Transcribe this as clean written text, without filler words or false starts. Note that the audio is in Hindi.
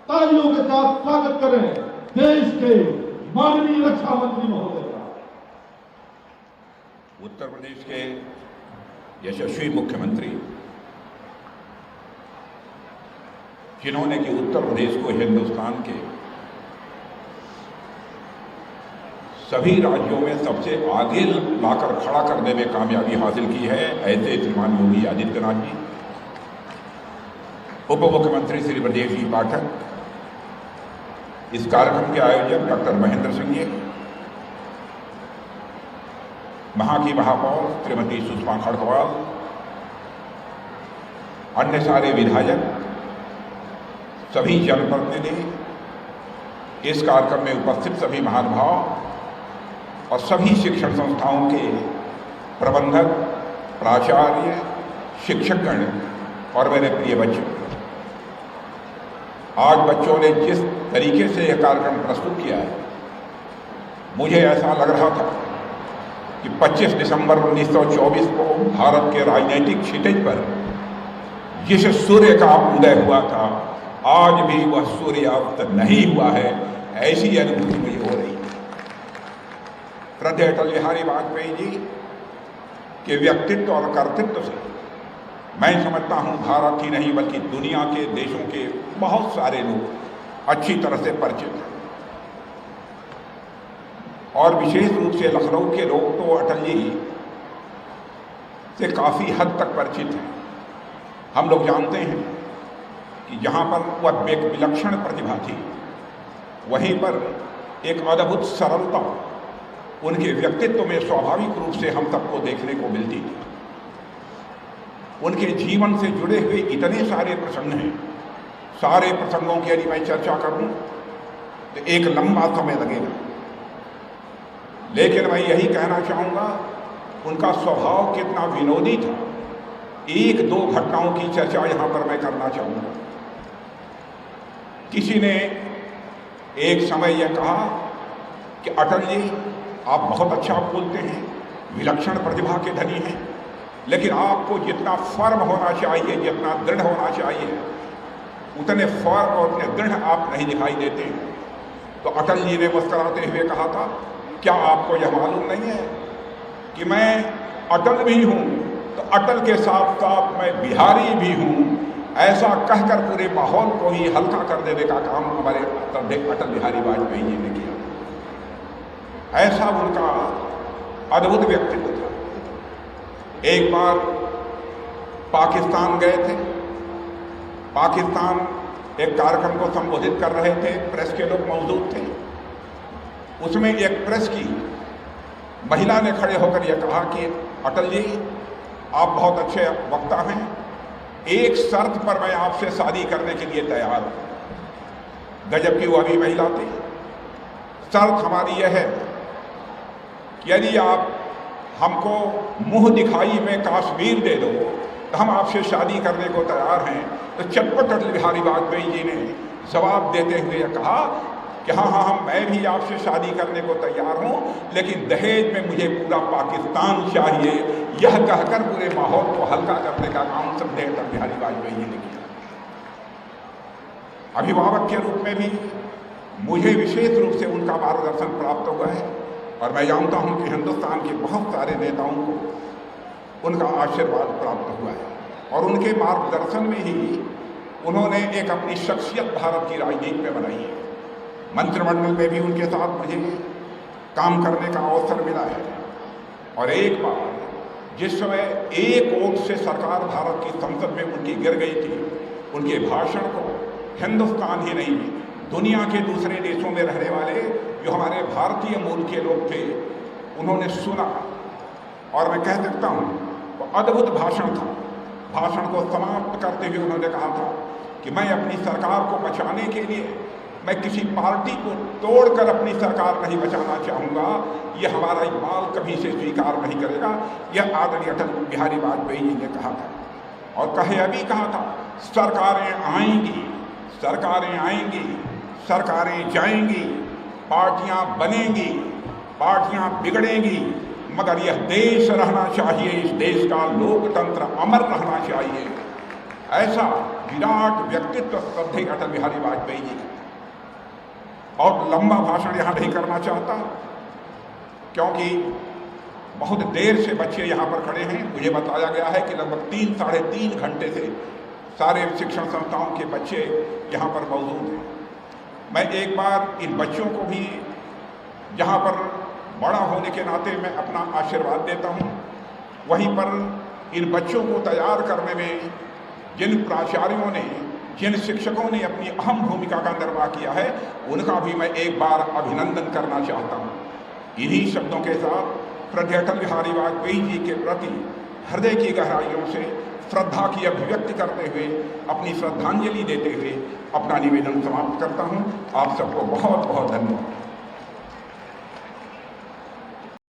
तालियों के साथ स्वागत करें देश के माननीय रक्षा मंत्री महोदय का। उत्तर प्रदेश के यशस्वी मुख्यमंत्री, जिन्होंने कि उत्तर प्रदेश को हिंदुस्तान के सभी राज्यों में सबसे आगे लाकर खड़ा करने में कामयाबी हासिल की है, ऐसे श्रीमान योगी आदित्यनाथ जी, उप मुख्यमंत्री श्री ब्रजेश जी पाठक, इस कार्यक्रम के आयोजक डॉक्टर महेंद्र सिंह जी, वहां की महापौर श्रीमती सुषमा खड़गवाल, अन्य सारे विधायक, सभी जनप्रतिनिधि, इस कार्यक्रम में उपस्थित सभी महानुभाव और सभी शिक्षण संस्थाओं के प्रबंधक, प्राचार्य, शिक्षकगण और मेरे प्रिय बच्चों, आज बच्चों ने जिस तरीके से यह कार्यक्रम प्रस्तुत किया है, मुझे ऐसा लग रहा था कि 25 दिसंबर 1924 को भारत के राजनीतिक क्षितिज पर जिस सूर्य का उदय हुआ था, आज भी वह सूर्यास्त नहीं हुआ है, ऐसी अनुभूति मुझे हो रही है। श्रद्धेय अटल बिहारी वाजपेयी जी के व्यक्तित्व और कर्तृत्व से मैं समझता हूं भारत ही नहीं बल्कि दुनिया के देशों के बहुत सारे लोग अच्छी तरह से परिचित हैं, और विशेष रूप से लखनऊ के लोग तो अटल जी से काफ़ी हद तक परिचित हैं। हम लोग जानते हैं कि जहाँ पर वह एक विलक्षण प्रतिभा थी, वहीं पर एक अद्भुत सरलता उनके व्यक्तित्व में स्वाभाविक रूप से हम सबको देखने को मिलती थी। उनके जीवन से जुड़े हुए इतने सारे प्रसंग हैं, सारे प्रसंगों की यदि मैं चर्चा करूं तो एक लंबा समय लगेगा, लेकिन मैं यही कहना चाहूँगा उनका स्वभाव कितना विनोदी था। एक दो घटनाओं की चर्चा यहाँ पर मैं करना चाहूँगा। किसी ने एक समय यह कहा कि अटल जी आप बहुत अच्छा बोलते हैं, विलक्षण प्रतिभा के धनी हैं, लेकिन आपको जितना फर्म होना चाहिए, जितना दृढ़ होना चाहिए, उतने फर्म और उतने दृढ़ आप नहीं दिखाई देते हैं। तो अटल जी ने मुस्कुराते हुए कहा था, क्या आपको यह मालूम नहीं है कि मैं अटल भी हूँ तो अटल के साथ साथ मैं बिहारी भी हूँ। ऐसा कहकर पूरे माहौल को ही हल्का कर देने का काम हमारे अटल बिहारी वाजपेयी जी ने किया। ऐसा उनका अद्भुत व्यक्तित्व था। एक बार पाकिस्तान गए थे, पाकिस्तान एक कार्यक्रम को संबोधित कर रहे थे, प्रेस के लोग मौजूद थे। उसमें एक प्रेस की महिला ने खड़े होकर यह कहा कि अटल जी आप बहुत अच्छे वक्ता हैं, एक शर्त पर मैं आपसे शादी करने के लिए तैयार हूं। गजब की वो अभी महिला थी। शर्त हमारी यह है कि यदि आप हमको मुंह दिखाई में कश्मीर दे दो तो हम आपसे शादी करने को तैयार हैं। तो चटपट अटल बिहारी वाजपेयी जी ने जवाब देते हुए यह कहा कि हाँ मैं भी आपसे शादी करने को तैयार हूँ, लेकिन दहेज में मुझे पूरा पाकिस्तान चाहिए। यह कहकर पूरे माहौल को हल्का करने का काम श्रद्धेय अटल बिहारी वाजपेयी जी ने किया। अभिभावक के रूप में भी मुझे विशेष रूप से उनका मार्गदर्शन प्राप्त हुआ है, और मैं जानता हूँ कि हिंदुस्तान के बहुत सारे नेताओं को उनका आशीर्वाद प्राप्त हुआ है, और उनके मार्गदर्शन में ही उन्होंने एक अपनी शख्सियत भारत की राजनीति में बनाई है। मंत्रिमंडल में भी उनके साथ मुझे काम करने का अवसर मिला है, और एक बार जिस समय एक वोट से सरकार भारत की संसद में उनकी गिर गई थी, उनके भाषण को हिंदुस्तान ही नहीं दुनिया के दूसरे देशों में रहने वाले जो हमारे भारतीय मूल के लोग थे, उन्होंने सुना, और मैं कह सकता हूँ वो अद्भुत भाषण था। भाषण को समाप्त करते हुए उन्होंने कहा था कि मैं अपनी सरकार को बचाने के लिए मैं किसी पार्टी को तोड़कर अपनी सरकार नहीं बचाना चाहूँगा, यह हमारा इकबाल कभी से स्वीकार नहीं करेगा। यह आदरणीय अटल बिहारी वाजपेयी जी ने कहा था, और कहे अभी कहा था, सरकारें आएंगी, सरकारें आएंगी, सरकारें जाएंगी, पार्टियां बनेंगी, पार्टियां बिगड़ेंगी, मगर यह देश रहना चाहिए, इस देश का लोकतंत्र अमर रहना चाहिए। ऐसा विराट व्यक्तित्व श्रद्धेय अटल बिहारी वाजपेयी जी। और लंबा भाषण यहाँ नहीं करना चाहता क्योंकि बहुत देर से बच्चे यहाँ पर खड़े हैं। मुझे बताया गया है कि लगभग 3 साढ़े 3 घंटे से सारे शिक्षण संस्थाओं के बच्चे यहाँ पर मौजूद हैं। मैं एक बार इन बच्चों को भी यहाँ पर बड़ा होने के नाते मैं अपना आशीर्वाद देता हूँ। वहीं पर इन बच्चों को तैयार करने में जिन प्राचार्यों ने, जिन शिक्षकों ने अपनी अहम भूमिका का निर्वाह किया है, उनका भी मैं एक बार अभिनंदन करना चाहता हूँ। इन्हीं शब्दों के साथ श्रद्धेय अटल बिहारी वाजपेयी जी के प्रति हृदय की गहराइयों से श्रद्धा की अभिव्यक्ति करते हुए, अपनी श्रद्धांजलि देते हुए अपना निवेदन समाप्त करता हूँ। आप सबको बहुत बहुत धन्यवाद।